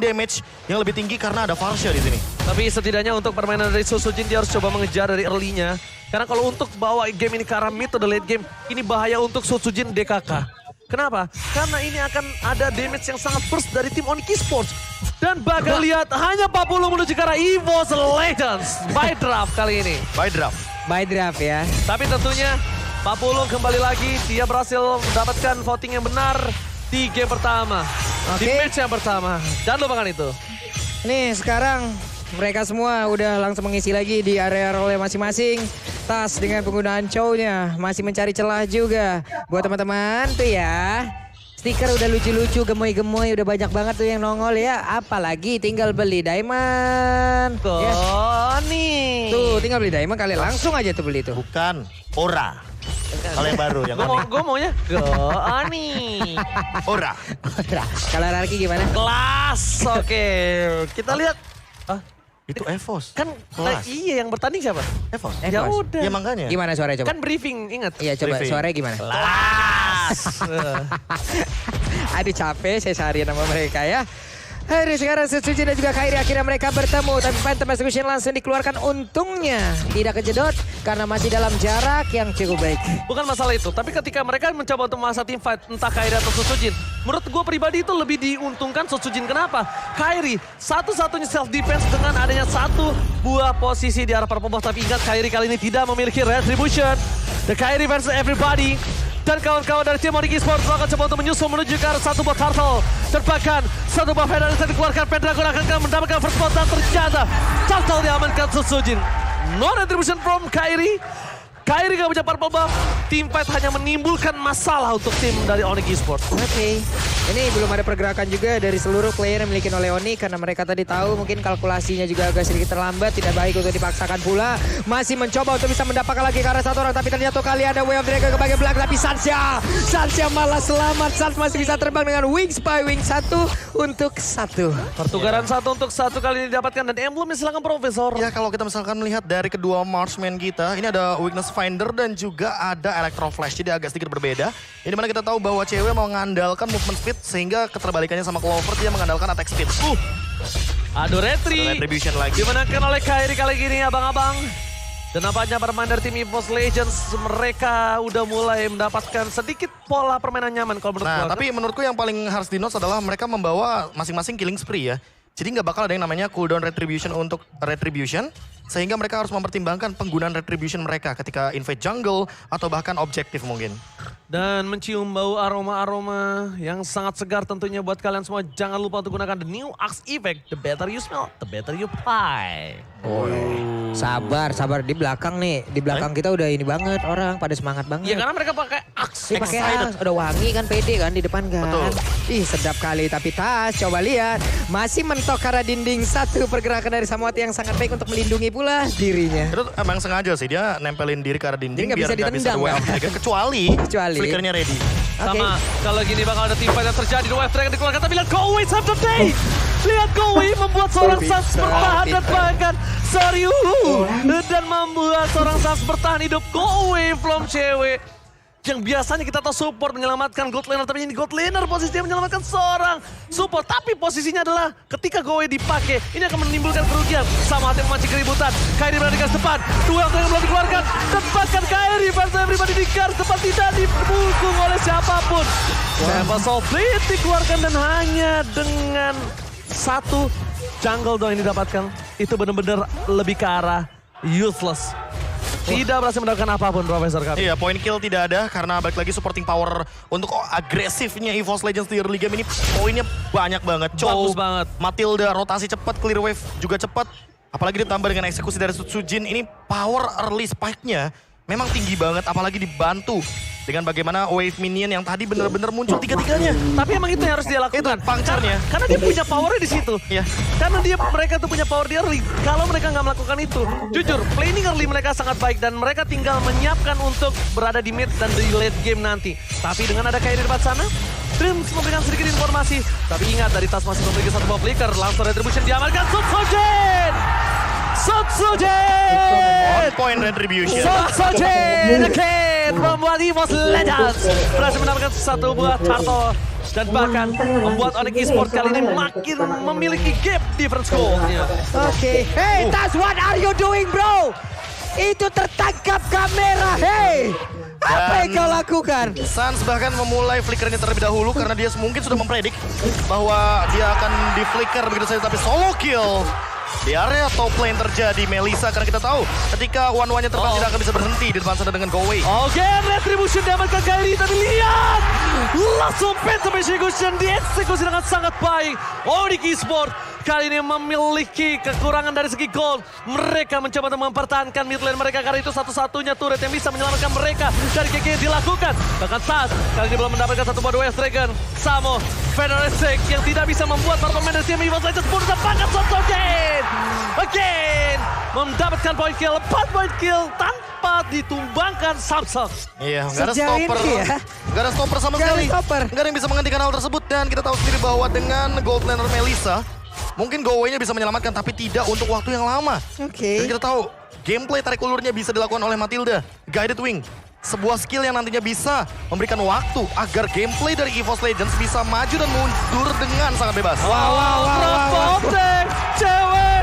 damage yang lebih tinggi karena ada Varsha di sini. Tapi setidaknya untuk permainan dari Sosujin dia harus coba mengejar dari early-nya. Karena kalau untuk bawa game ini ke arah mid to the late game, ini bahaya untuk Sosujin DKK. Kenapa? Karena ini akan ada damage yang sangat burst dari tim Onyx Esports. Dan bakal lihat hanya 40 menuju ke arah EVOS Legends by draft kali ini. By draft. By draft ya. Tapi tentunya 40 kembali lagi, dia berhasil mendapatkan voting yang benar di game pertama. Di Oke. match yang pertama. Jangan lupakan itu. Nih sekarang mereka semua udah langsung mengisi lagi di area role masing-masing. Tas dengan penggunaan chow-nya masih mencari celah juga. Buat teman-teman tuh ya. Stiker udah lucu-lucu, gemoy-gemoy, udah banyak banget tuh yang nongol ya. Apalagi tinggal beli diamond. Ya. Nih. Tuh tinggal beli diamond kalian langsung aja tuh beli tuh. Bukan Ora. Kalau yang baru, yang aneh. Gue maunya nih. Ora. Kalau Rarki gimana? Kelas. Oke. Kita lihat. Itu EVOS. Kan Kelas. iya yang bertanding siapa? EVOS. Ya EVOS. udah. Ya makanya. Gimana suaranya coba? Kan briefing, ingat. Iya coba briefing. suaranya gimana? Kelas. Aduh capek saya seharian sama mereka ya. Aduh sekarang Sosujin dan juga Kairi akhirnya mereka bertemu. Tapi Phantom Execution langsung dikeluarkan, untungnya tidak kejedot karena masih dalam jarak yang cukup baik. Bukan masalah itu, tapi ketika mereka mencoba untuk memaksa team fight, entah Kairi atau Sosujin, menurut gue pribadi itu lebih diuntungkan Sosujin. Kenapa? Kairi satu-satunya self defense dengan adanya satu buah posisi di arah purple buff. Tapi ingat, Kairi kali ini tidak memiliki retribution. The Kairi versus everybody. Dan kawan-kawan dari tim Onyx Esports akan coba untuk menyusul menuju ke arah satu buah turtle. Dan bahkan satu buah Fedar yang dikeluarkan, Pendragon akan mendapatkan first blood dan ternyata turtle diamankan Sosujin. No retribution from Kairi. Kairi gak punya purple buff, team fight hanya menimbulkan masalah untuk tim dari Onyx Esports. Oke, ini belum ada pergerakan juga dari seluruh player yang dimiliki oleh Oni karena mereka tadi tahu mungkin kalkulasinya juga agak sedikit terlambat, tidak baik untuk dipaksakan pula. Masih mencoba untuk bisa mendapatkan lagi ke arah satu orang, tapi ternyata kali ada Way of Dragon ke bagian belakang, tapi Sansha malah selamat. Sans masih bisa terbang dengan wings by wing 1 untuk 1. Pertukaran 1 untuk 1 kali ini didapatkan dan emblemnya silakan Profesor. Ya kalau kita misalkan melihat dari kedua marksman kita, ini ada Weakness Finder dan juga ada Electro Flash, jadi agak sedikit berbeda. Ini mana kita tahu bahwa cewek mau mengandalkan movement speed sehingga keterbalikannya sama Clover dia mengandalkan attack speed. Aduh Retribution lagi. dimenangkan oleh Kairi kali ini abang-abang. Dan nampaknya permainan dari tim EVOS Legends mereka udah mulai mendapatkan sedikit pola permainan nyaman kalau menurut Nah, gua. tapi menurutku yang paling harus di-note adalah mereka membawa masing-masing killing spree ya. Jadi nggak bakal ada yang namanya cooldown retribution untuk retribution. Sehingga mereka harus mempertimbangkan penggunaan retribution mereka ketika invade jungle atau bahkan objektif mungkin. Dan mencium bau aroma-aroma yang sangat segar tentunya buat kalian semua. Jangan lupa untuk gunakan the new Axe Effect. The better you smell, the better you fly. Sabar di belakang nih. Di belakang kita udah ini banget orang pada semangat banget. Ya karena mereka pakai Axe. Dia pakai Excited. Axe, udah wangi kan pede kan di depan kan. Betul. Ih sedap kali, tapi Tas coba lihat. Masih mentok karena dinding satu, pergerakan dari Samawati yang sangat baik untuk melindungi pula dirinya. Itu emang sengaja sih dia nempelin diri ke arah dinding Jadi nggak biar bisa nggak bisa ditendang, Way of kan? Dragon kecuali flickernya ready. Sama kalau gini bakal ada team fight yang terjadi. The Wave Dragon dikeluarkan tapi lihat Go Away save the day. Lihat Go Away membuat seorang Sans bertahan dan bahkan serius. Dan membuat seorang Sans bertahan hidup. Go Away from cewek. Yang biasanya kita tahu support menyelamatkan God Laner, tapi ini God Laner posisinya menyelamatkan seorang support. Tapi posisinya adalah ketika Go Away dipakai, ini akan menimbulkan kerugian. Sama hati memancing keributan. Kairi berada di garis depan. Dua yang belum dikeluarkan. Dan bahkan Kairi versus everybody di garis depan tidak dipukul oleh siapapun. Seven Soul Blade dikeluarkan dan hanya dengan satu jungle doang yang didapatkan. Itu benar-benar lebih ke arah useless. Tidak berhasil mendapatkan apapun Profesor kami. Iya, point kill tidak ada karena balik lagi supporting power untuk agresifnya EVOS Legends di early game ini poinnya banyak banget. Bagus banget. Matilda rotasi cepat, clear wave juga cepat. Apalagi ditambah dengan eksekusi dari Sosujin, ini power early spike-nya memang tinggi banget, apalagi dibantu dengan bagaimana wave minion yang tadi benar-benar muncul tiga-tiganya. Tapi emang itu yang harus dia lakukan. Itu puncture-nya. Karena dia punya powernya di situ. Iya. Karena mereka tuh punya power di early. Kalau mereka nggak melakukan itu, jujur, planning early mereka sangat baik dan mereka tinggal menyiapkan untuk berada di mid dan di late game nanti. Tapi dengan ada Kairi di depan sana, Dreams memberikan sedikit informasi. Tapi ingat, dari Tas masih memiliki satu buah flicker. Langsung retribution diamankan Sosujin! On point retribution. Sosujin! The Kid membuat EVOS Legends berhasil mendapatkan satu buah turtle. dan bahkan membuat Onyx Esports kali ini makin memiliki gap difference goal-nya. Oke, hey Tas, what are you doing bro? Itu tertangkap kamera, hey! Apa yang kau lakukan? Suns bahkan memulai flickernya terlebih dahulu karena dia mungkin sudah mempredik bahwa dia akan di flicker begitu saja, tapi solo kill. Di area top lane terjadi Melissa karena kita tahu ketika one-one-nya terbang tidak akan bisa berhenti di depan sana dengan Go Away. Oke, retribution diamankan Kairi, tapi lihat! Langsung phantom execution dieksekusi dengan sangat baik. Onyx Esports kali ini memiliki kekurangan dari segi gold. Mereka mencoba untuk mempertahankan mid lane mereka karena itu satu-satunya turret yang bisa menyelamatkan mereka dari GG yang dilakukan. Bahkan Tas kali ini belum mendapatkan satu buah West Dragon. Samo, Fenrisek yang tidak bisa membuat para pemain dari tim EVOS Legends pun mendapatkan satu again. Mendapatkan point kill, 4 point kill tanpa ditumbangkan Samsung. Iya, nggak ada Sejauh stopper. ini ya. Nggak ada stopper sama Nggak ada sekali. stopper. Nggak ada yang bisa menghentikan hal tersebut dan kita tahu sendiri bahwa dengan gold laner Melissa mungkin Go Away-nya bisa menyelamatkan tapi tidak untuk waktu yang lama. Oke. Dan kita tahu gameplay tarik ulurnya bisa dilakukan oleh Matilda. Guided Wing. Sebuah skill yang nantinya bisa memberikan waktu agar gameplay dari EVOS Legends bisa maju dan mundur dengan sangat bebas. Crossbow-tek, cewek.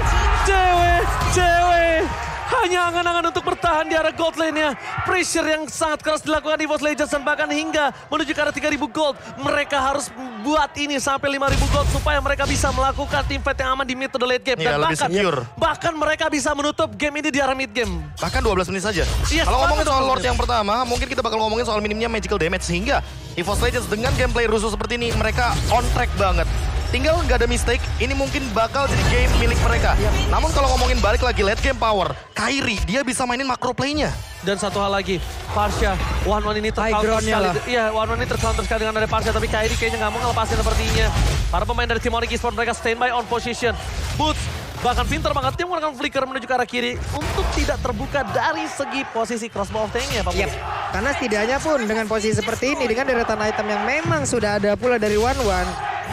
Hanya angan-angan untuk bertahan di arah gold lane-nya. Pressure yang sangat keras dilakukan di EVOS Legends dan bahkan hingga menuju ke arah 3.000 gold. Mereka harus buat ini sampai 5.000 gold supaya mereka bisa melakukan team fight yang aman di mid to the late game. Iya, Dan lebih secure. bahkan mereka bisa menutup game ini di arah mid game. Bahkan 12 menit saja. Yes, Kalau ngomongin bahkan soal 12 Lord menit. yang pertama, mungkin kita bakal ngomongin soal minimnya magical damage. Sehingga EVOS Legends dengan gameplay rusuh seperti ini, mereka on track banget. Tinggal nggak ada mistake, ini mungkin bakal jadi game milik mereka. Namun kalau ngomongin balik lagi late game power, Kairi dia bisa mainin macro play-nya. Dan satu hal lagi, Parsha, one-one ini High tercounter ground-nya sekali. lah. Iya, one-one ini tercounter sekali dengan ada Parsha, tapi Kairi kayaknya nggak mau ngelepasin sepertinya. Para pemain dari tim Onyx Esports mereka standby on position. Boots, bahkan pintar banget dia menggunakan flicker menuju ke arah kiri untuk tidak terbuka dari segi posisi crossbow of tank-nya, Pak. Yep. Karena setidaknya pun dengan posisi seperti ini, dengan deretan item yang memang sudah ada pula dari one-one,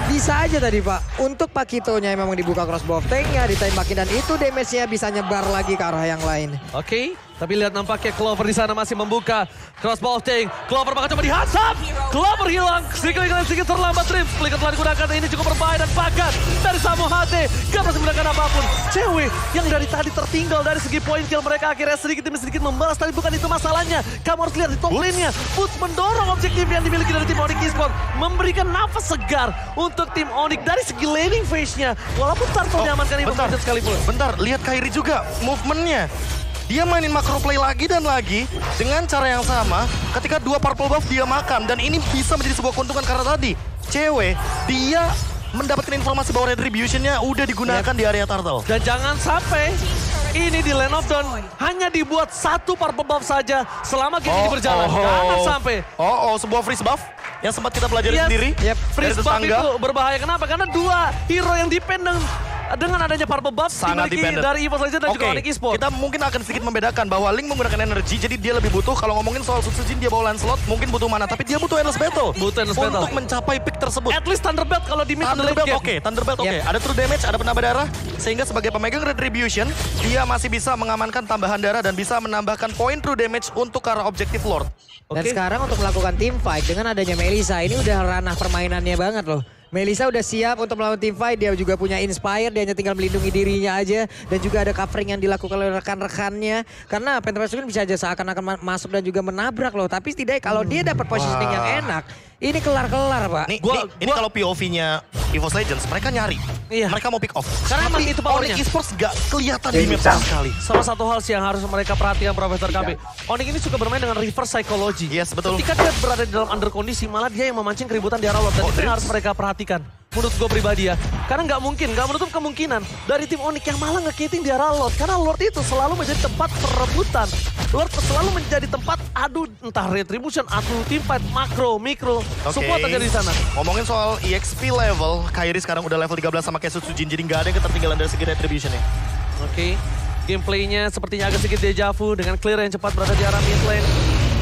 bisa aja tadi Pak, untuk Pakitonya memang dibuka crossbow of tank-nya, ditembakin dan itu damage-nya bisa nyebar lagi ke arah yang lain. Oke, tapi lihat nampaknya Clover di sana masih membuka crossbow of tank. Clover bakal coba dihantam. Clover hilang, sedikit terlambat Dream. Flicker telah digunakan, ini cukup berbahaya dan bahkan dari Samo HT gak berhasil menggunakan apapun. Cewek yang dari tadi tertinggal dari segi point kill mereka akhirnya sedikit demi sedikit membalas, tapi bukan itu masalahnya. Kamu harus lihat di top lane-nya. Boots mendorong objektif yang dimiliki dari tim Onyx Esports, memberikan nafas segar untuk tim Onyx dari segi laning phase-nya. Walaupun turtle diamankan ini bentar, sekalipun. bentar, lihat Kairi juga movement-nya. Dia mainin macro play lagi dan lagi dengan cara yang sama ketika 2 purple buff dia makan. Dan ini bisa menjadi sebuah keuntungan karena tadi cewek dia mendapatkan informasi bahwa retribution-nya udah digunakan di area turtle. Dan jangan sampai ini di Land of Dawn hanya dibuat 1 purple buff saja selama game ini berjalan. Jangan sampai. Sebuah freeze buff yang sempat kita pelajari Yes. sendiri. Freeze dari buff tetangga. itu berbahaya. Kenapa? Karena 2 hero yang dependent dengan adanya purple buff Sangat dimiliki dependent. dari EVOS Legends dan juga Onyx Esports. Kita mungkin akan sedikit membedakan bahwa Link menggunakan energi, jadi dia lebih butuh. Kalau ngomongin soal Sutsujin dia bawa Lancelot, mungkin butuh mana, tapi dia butuh endless battle. Butuh endless battle. Untuk mencapai pick tersebut. At least Thunderbelt kalau di mid and late Thunderbelt game. oke, Thunderbelt oke. Yep. Ada true damage, ada penambah darah. Sehingga sebagai pemegang Retribution, dia masih bisa mengamankan tambahan darah dan bisa menambahkan poin true damage untuk ke arah objektif Lord. Dan Oke. sekarang untuk melakukan team fight dengan adanya Melissa, ini udah ranah permainannya banget loh. Melissa udah siap untuk melawan team fight, dia juga punya Inspire, dia hanya tinggal melindungi dirinya aja. Dan juga ada covering yang dilakukan oleh rekan-rekannya. Karena Pentrasun bisa aja seakan-akan masuk dan juga menabrak loh. Tapi setidaknya kalau dia dapat positioning yang enak, ini kelar-kelar Pak. Ini kalau POV-nya EVOS Legends, mereka nyari. Iya. Mereka mau pick off. Karena emang Tapi itu powernya. Onyx Esports gak kelihatan di map sama sekali. Sama satu hal sih yang harus mereka perhatikan Profesor KB. Onyx ini suka bermain dengan reverse psychology. Yes, betul. Ketika dia berada di dalam under kondisi, malah dia yang memancing keributan di arah Lord. Dan itu yang harus mereka perhatikan. Menurut gue pribadi ya. Karena nggak mungkin, nggak menutup kemungkinan dari tim Onyx yang malah nge-kitting di arah Lord. Karena Lord itu selalu menjadi tempat perebutan. Lord selalu menjadi tempat adu entah retribution, adu team fight, makro, mikro. Semua terjadi di sana. Ngomongin soal EXP level, Kairi sekarang udah level 13 sama kayak Sutsujin, jadi nggak ada yang ketertinggalan dari segi retribution-nya. Oke. Gameplaynya sepertinya agak sedikit deja vu dengan clear yang cepat berada di arah mid lane.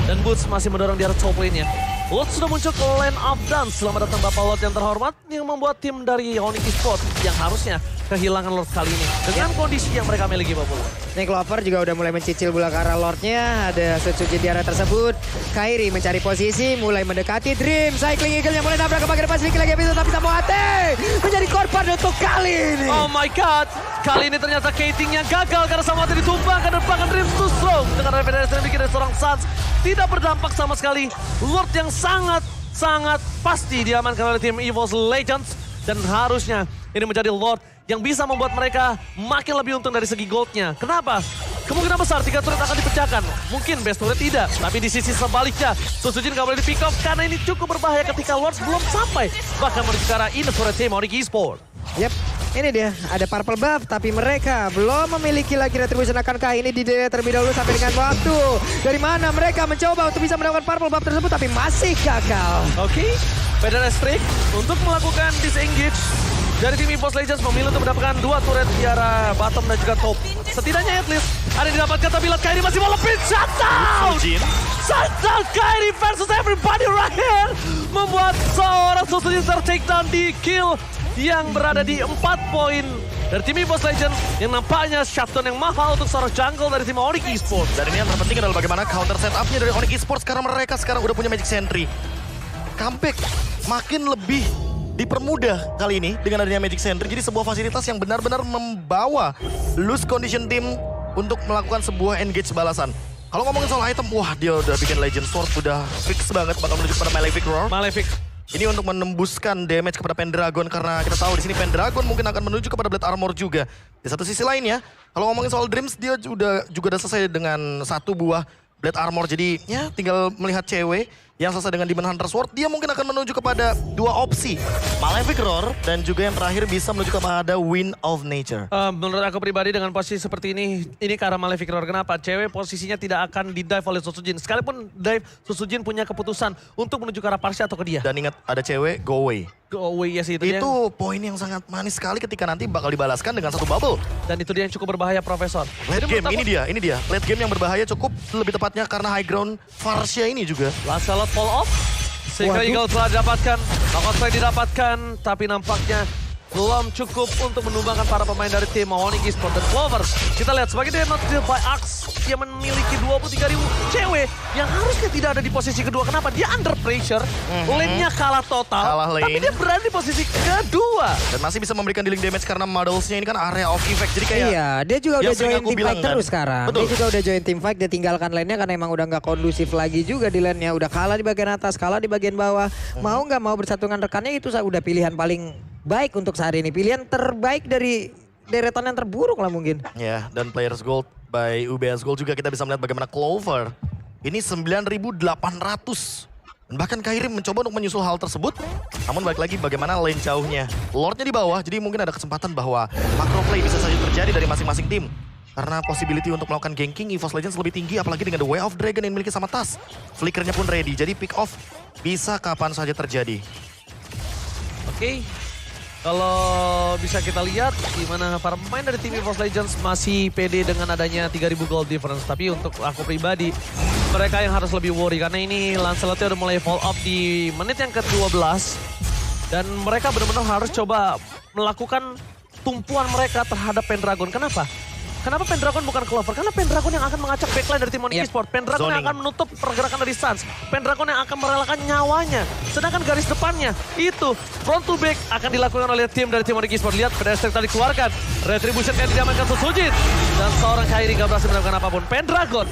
Dan Boots masih mendorong di arah top lane-nya. Lord sudah muncul ke Land of Dawn. Selamat datang Bapak Lord yang terhormat yang membuat tim dari Onyx Esports yang harusnya kehilangan Lord kali ini. Dengan kondisi yang mereka miliki Bapak Lord. Nih Clover juga udah mulai mencicil bola ke arah Lordnya. Ada Suzuki di area tersebut. Kairi mencari posisi, mulai mendekati Dream. Cycling Eagle yang mulai nabrak ke bagian depan sedikit lagi bisa, tapi Samoate menjadi korban untuk kali ini. Oh my god, kali ini ternyata Kating yang gagal karena Samoate ditumbangkan dan bahkan Dream too strong. Dengan referensi yang bikin dari seorang Suns tidak berdampak sama sekali. Lord yang sangat pasti diamankan oleh tim EVOS Legends. Dan harusnya ini menjadi Lord yang bisa membuat mereka makin lebih untung dari segi goldnya. Kenapa? Kemungkinan besar 3 turret akan dipecahkan. Mungkin best turret tidak, tapi di sisi sebaliknya Susujin gak boleh di pick off karena ini cukup berbahaya ketika Lords belum sampai. Bahkan menuju ke arah turret tim Onyx Esports. Yep, ini dia. Ada purple buff, tapi mereka belum memiliki lagi retribution. Akankah ini di delay terlebih dahulu sampai dengan waktu? Dari mana mereka mencoba untuk bisa mendapatkan purple buff tersebut, tapi masih gagal. Oke, Federal Strict untuk melakukan disengage. Dari tim EVOS Legends memilih untuk mendapatkan 2 turret di arah bottom dan juga top. Setidaknya at least ada yang didapatkan, tapi lihat Kairi masih mau lebih shutdown! Shutdown Kairi versus everybody right here! Membuat seorang Susujin ter-take down di kill yang berada di 4 poin dari tim EVOS Legends yang nampaknya shutdown yang mahal untuk seorang jungle dari tim Onyx Esports. Dan ini yang terpenting adalah bagaimana counter setupnya dari Onyx Esports karena mereka sekarang udah punya Magic Sentry. Comeback makin lebih dipermudah kali ini dengan adanya Magic Sentry. Jadi sebuah fasilitas yang benar-benar membawa loose condition team untuk melakukan sebuah engage balasan. Kalau ngomongin soal item, wah dia udah bikin Legend Sword, udah fix banget bakal menuju kepada Malefic Roar. Malefic. Ini untuk menembuskan damage kepada Pendragon karena kita tahu di sini Pendragon mungkin akan menuju kepada Blade Armor juga. Di satu sisi lainnya, kalau ngomongin soal Dreams dia juga udah selesai dengan 1 buah Blade Armor. Jadi ya tinggal melihat cewek yang selesai dengan Demon Hunter Sword, dia mungkin akan menuju kepada 2 opsi. Malefic Roar dan juga yang terakhir bisa menuju kepada Wind of Nature. Menurut aku pribadi dengan posisi seperti ini ke arah Malefic Roar. Kenapa? Cewek posisinya tidak akan di-dive oleh Susujin. Sekalipun dive, Susujin punya keputusan untuk menuju ke arah Parsha atau ke dia. Dan ingat ada cewek, go away. Go away, yes itu dia. Itu poin yang sangat manis sekali ketika nanti bakal dibalaskan dengan 1 bubble. Dan itu dia yang cukup berbahaya, Profesor. Late Jadi game, ini dia. Late game yang berbahaya cukup lebih tepatnya karena high ground Parsha ini juga. Lancelot fall off. Sehingga Eagle telah didapatkan, knockout strike didapatkan, tapi nampaknya belum cukup untuk menumbangkan para pemain dari tim Onyx Esports dan Clover. Kita lihat sebagai dia not killed by Axe, dia memiliki 23.000 cewek yang harusnya tidak ada di posisi kedua. Kenapa? Dia under pressure, lane-nya kalah total, Kalah lane. tapi dia berada di posisi kedua. Dan masih bisa memberikan dealing damage karena models-nya ini kan area of effect. Jadi kayak Iya, dia juga udah yang sering join aku team bilang fight kan. terus sekarang. Betul. Dia juga udah join team fight, dia tinggalkan lane-nya karena emang udah nggak kondusif lagi juga di lane-nya. Udah kalah di bagian atas, kalah di bagian bawah. Mau nggak mau bersatu dengan rekannya itu udah pilihan paling baik untuk saat ini. Pilihan terbaik dari deretan yang terburuk lah mungkin. ya, dan Players Gold by UBS Gold juga kita bisa melihat bagaimana Clover ini 9.800. Dan bahkan Kairi mencoba untuk menyusul hal tersebut. Namun balik lagi bagaimana lane jauhnya. Lordnya di bawah, jadi mungkin ada kesempatan bahwa macro play bisa saja terjadi dari masing-masing tim. Karena possibility untuk melakukan ganking EVOS Legends lebih tinggi, apalagi dengan The Way of Dragon yang dimiliki sama Tas. Flickernya pun ready, jadi pick off bisa kapan saja terjadi. Oke. Kalau bisa kita lihat di mana para pemain dari tim EVOS Legends masih pede dengan adanya 3.000 gold difference. Tapi untuk aku pribadi, mereka yang harus lebih worry karena ini Lancelotnya udah mulai fall off di menit yang ke-12. Dan mereka benar-benar harus coba melakukan tumpuan mereka terhadap Pendragon. Kenapa? Kenapa Pendragon bukan Clover? Karena Pendragon yang akan mengacak backline dari tim Onyx Esports. Pendragon yang akan menutup pergerakan dari Suns. Pendragon yang akan merelakan nyawanya. Sedangkan garis depannya itu front to back akan dilakukan oleh tim dari tim Onyx Esports. Lihat pedestrian tadi keluarkan. Retribution yang diamankan Susujin. Dan seorang Kairi gak berhasil melakukan apapun. Pendragon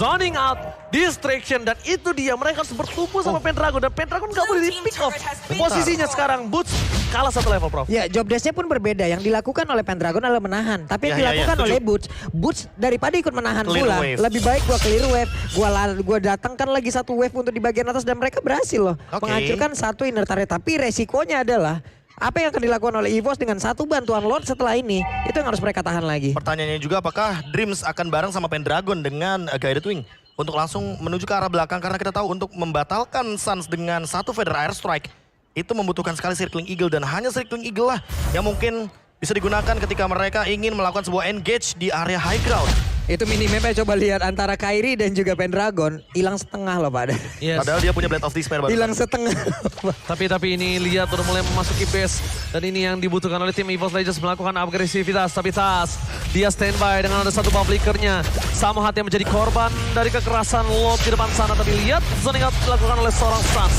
zoning out, distraction, dan itu dia. Mereka harus bertumpu sama Pendragon. Dan Pendragon gak boleh di pick off. Posisinya sekarang Boots kalah 1 level, Prof. Ya, job desk-nya pun berbeda. Yang dilakukan oleh Pendragon adalah menahan. Tapi yang Ya, dilakukan setuju. oleh Boots daripada ikut menahan Clear pula, wave. lebih baik gua clear wave. Gua datangkan lagi 1 wave untuk di bagian atas dan mereka berhasil loh. Oke. Menghancurkan 1 inner turret. Tapi resikonya adalah apa yang akan dilakukan oleh EVOS dengan 1 bantuan Lord setelah ini, itu yang harus mereka tahan lagi. Pertanyaannya juga apakah Dreams akan bareng sama Pendragon dengan Guided Wing untuk langsung menuju ke arah belakang, karena kita tahu untuk membatalkan Suns dengan 1 Feather Airstrike itu membutuhkan sekali Circling Eagle, dan hanya Circling Eagle lah yang mungkin bisa digunakan ketika mereka ingin melakukan sebuah engage di area high ground. Itu minimapnya coba lihat antara Kairi dan juga Pendragon. Hilang setengah loh Pak. Yes. Padahal dia punya Blade of Despair baru. Hilang setengah. Tapi ini lihat udah mulai memasuki base. Dan ini yang dibutuhkan oleh tim EVOS Legends melakukan agresivitas. Tapi Tas, dia standby dengan ada satu buff flickernya. Sama hati yang menjadi korban dari kekerasan Lord di depan sana. Tapi lihat zoning out dilakukan oleh seorang Sans.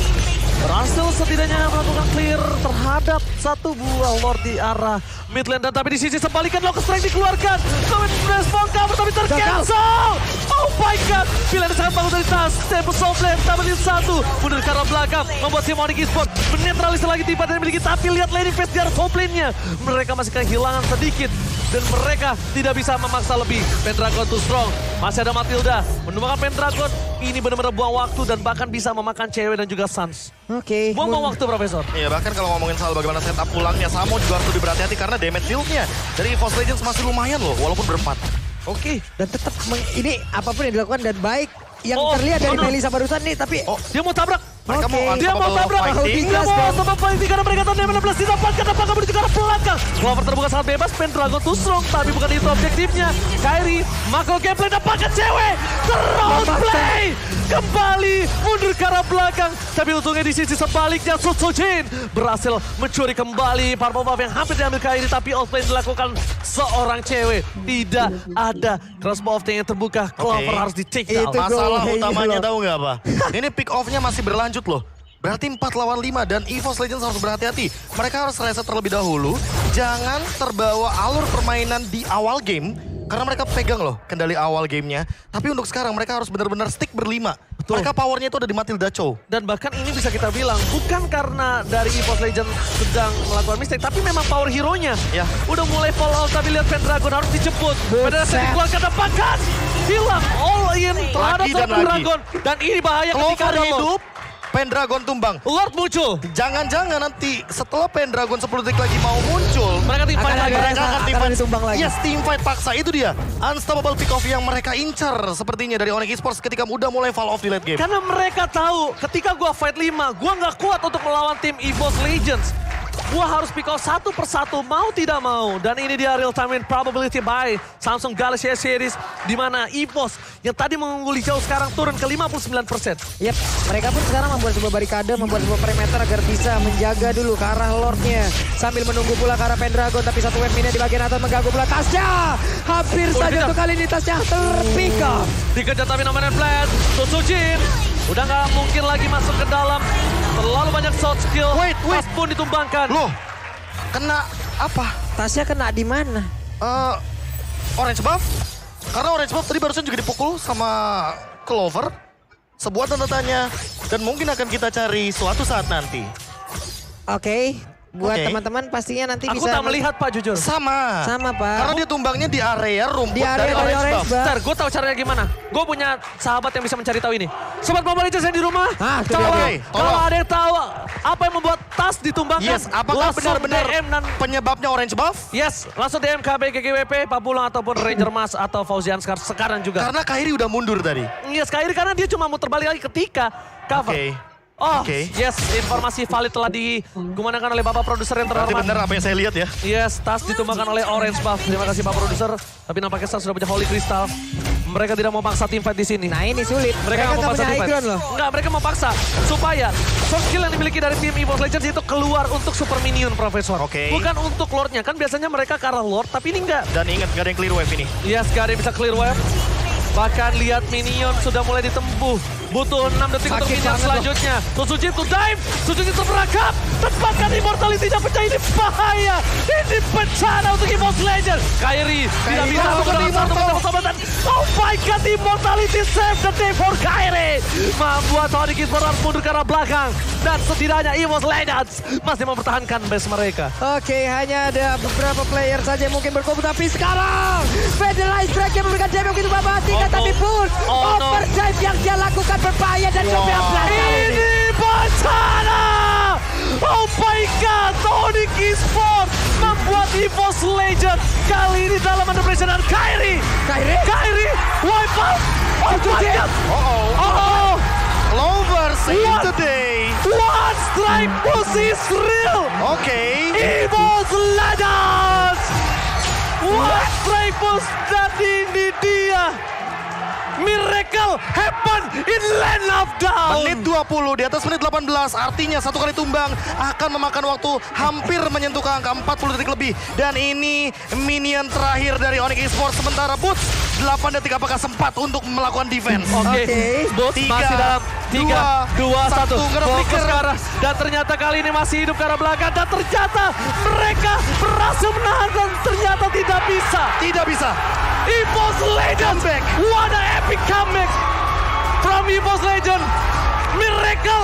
Berhasil setidaknya melakukan clear terhadap satu buah Lord di arah mid lane. Dan tapi di sisi sebaliknya Locust Strike dikeluarkan. Komen respon cover tapi tercancel. Oh my god. Pilihan sangat bagus dari Tas. Tempo Softland tampilin satu. Mundur ke arah belakang. Membuat si Onyx Esports menetralisir lagi tiba dan memiliki. Tapi lihat laning phase di arah top lane-nya. Mereka masih kehilangan sedikit. Dan mereka tidak bisa memaksa lebih. Pendragon too strong. Masih ada Matilda. Menemukan Pendragon. Ini benar-benar buang waktu dan bahkan bisa memakan cewek dan juga Sans. Oke. Buang-buang waktu, Profesor. Iya, bahkan kalau ngomongin soal bagaimana setup pulangnya, Samo juga harus lebih berhati-hati karena damage deal-nya dari EVOS Legends masih lumayan loh, walaupun berempat. Oke. Dan tetap ini apapun yang dilakukan dan baik. Yang Oh, terlihat dari no. Melisa barusan nih, tapi Dia mau tabrak. Mereka Oke. mau Dia mau unstoppable tabrak. fighting. Dia mau unstoppable fighting karena mereka tahu DM 16 didapatkan. Apakah menuju ke arah belakang? Clover terbuka sangat bebas. Pendragon too strong. Tapi bukan itu objektifnya. Kairi, Mako gameplay dapatkan cewek. Terus play. Kembali mundur ke arah belakang. Tapi untungnya di sisi sebaliknya Sutsujin berhasil mencuri kembali purple buff yang hampir diambil Kairi. Tapi outplay dilakukan seorang cewek. Tidak ada crossbow of tank yang terbuka. Clover harus di take down. Itu Masalah goal, utamanya Halo. tahu nggak apa? Ini pick off-nya masih berlanjut loh. Berarti 4 lawan 5 dan EVOS Legends harus berhati-hati. Mereka harus reset terlebih dahulu. Jangan terbawa alur permainan di awal game. Karena mereka pegang loh kendali awal gamenya. Tapi untuk sekarang mereka harus benar-benar stick berlima. Betul. Mereka powernya itu ada di Matilda Chow. Dan bahkan ini bisa kita bilang bukan karena dari EVOS Legends sedang melakukan mistake, tapi memang power hero-nya. Ya. Udah mulai fall out, tapi lihat Pendragon harus dijemput. Pendragon dikeluarkan dapatkan. Hilang all in terhadap Lagi dan seorang Pendragon. Dan ini bahaya ketika Clover ada Lord. hidup, Pendragon tumbang. Lord muncul. Jangan-jangan nanti setelah Pendragon 10 detik lagi mau muncul, Mereka tim fight Akan lagi. ada- mereka akan akan ditumbang lagi. Yes, team fight paksa itu dia. Unstoppable pick off yang mereka incar sepertinya dari Onyx Esports ketika udah mulai fall off di late game. Karena mereka tahu ketika gua fight 5, gua nggak kuat untuk melawan tim EVOS Legends. Gua harus pick off satu persatu, mau tidak mau. Dan ini dia real time win probability by Samsung Galaxy S Series. Di mana EVOS yang tadi mengungguli jauh sekarang turun ke 59%. Yap, mereka pun sekarang membuat sebuah barikade, membuat sebuah perimeter agar bisa menjaga dulu ke arah Lordnya. Sambil menunggu pula ke arah Pendragon, tapi satu wave minion di bagian atas mengganggu pula Tasya. Hampir saja dikejar. untuk kali ini Tasya terpick up. Dikejar tapi namanya Blade. Sutsujin udah nggak mungkin lagi masuk ke dalam. Terlalu banyak shot skill. Wait. Pas pun ditumbangkan. Loh, kena apa? Tasya kena di mana? Orange buff? Karena orange buff tadi barusan juga dipukul sama Clover. Sebuah tanda tanya. Dan mungkin akan kita cari suatu saat nanti. Oke, buat Oke. teman-teman pastinya nanti Aku bisa tak melihat Pak jujur. Sama. Sama, Pak. Karena dia tumbangnya di area rumput Di area dari dari orange orange buff. buff. Bentar, gue tahu caranya gimana. Gue punya sahabat yang bisa mencari tahu ini. Sobat Mobile Legends yang di rumah, Ah, itu kalau, dia. Oke, kalau tolong. ada yang tahu apa yang membuat tas ditumbangkan, Yes, apakah langsung benar-benar DM dan penyebabnya orange buff? yes, langsung DM KB, GGWP, Papulang ataupun Ranger Mas atau Fauzian sekarang juga. Karena Kairi udah mundur tadi. Yes, Kairi karena dia cuma muter balik lagi ketika cover. Oke. Oh, Oke. yes, informasi valid telah digunakan oleh Bapak Produser yang Berarti terhormat. benar apa yang saya lihat ya. Yes, tas ditumbangkan oleh Orange Buff. Terima kasih Pak Produser. Tapi nampaknya Star sudah punya Holy Crystal. Mereka tidak mau paksa team fight di sini. Nah ini sulit. Mereka nggak mau nggak paksa punya team high fight. ground loh. Enggak, mereka mau paksa supaya soft skill yang dimiliki dari tim EVOS Legends itu keluar untuk super minion, Profesor. Oke. Bukan untuk Lordnya. Kan biasanya mereka ke arah Lord, tapi ini enggak. Dan ingat gak ada yang clear wave ini. Yes, gak ada yang bisa clear wave. Bahkan lihat minion sudah mulai ditempuh. Butuh 6 detik untuk Sakit minion banget selanjutnya. Sutsujin to dive. Sutsujin terperangkap. Tempatkan immortality-nya pecah. Ini bahaya. Ini bencana untuk EVOS Legends. Kairi tidak bisa menggunakan satu persahabatan. Oh my god, immortality save the day for Kairi. Membuat Onyx Esports harus mundur ke arah belakang. Dan setidaknya EVOS Legends masih mempertahankan base mereka. Oke, hanya ada beberapa player saja yang mungkin berkumpul. Tapi sekarang, Federalized Strike yang memberikan damage begitu mematikan. Oh, no. Tapi pun, Oh, no. overdrive yang dia lakukan berbahaya dan coba Ini bencana! Oh my god, Onyx Esports membuat EVOS Legends kali ini dalam under pressure dan Kairi wipe out! Oh my god! Oh! Clover save What? the day. One strike push is real! Oke. EVOS Legends! One strike push dan ini dia Miracle happen in Land of Down. Menit 20 di atas menit 18, artinya satu kali tumbang akan memakan waktu hampir menyentuh ke angka 40 detik lebih. Dan ini minion terakhir dari Onyx Esports. Sementara Boots 8 detik apakah sempat untuk melakukan defense? Oke, Boots Tiga, masih dalam 3, 2, 1. Nggak Fokus flicker. ke arah. Dan ternyata kali ini masih hidup ke arah belakang. Dan ternyata mereka berhasil menahan dan ternyata tidak bisa. Tidak bisa. EVOS Legend, Comeback. what an epic comeback from EVOS Legend. Miracle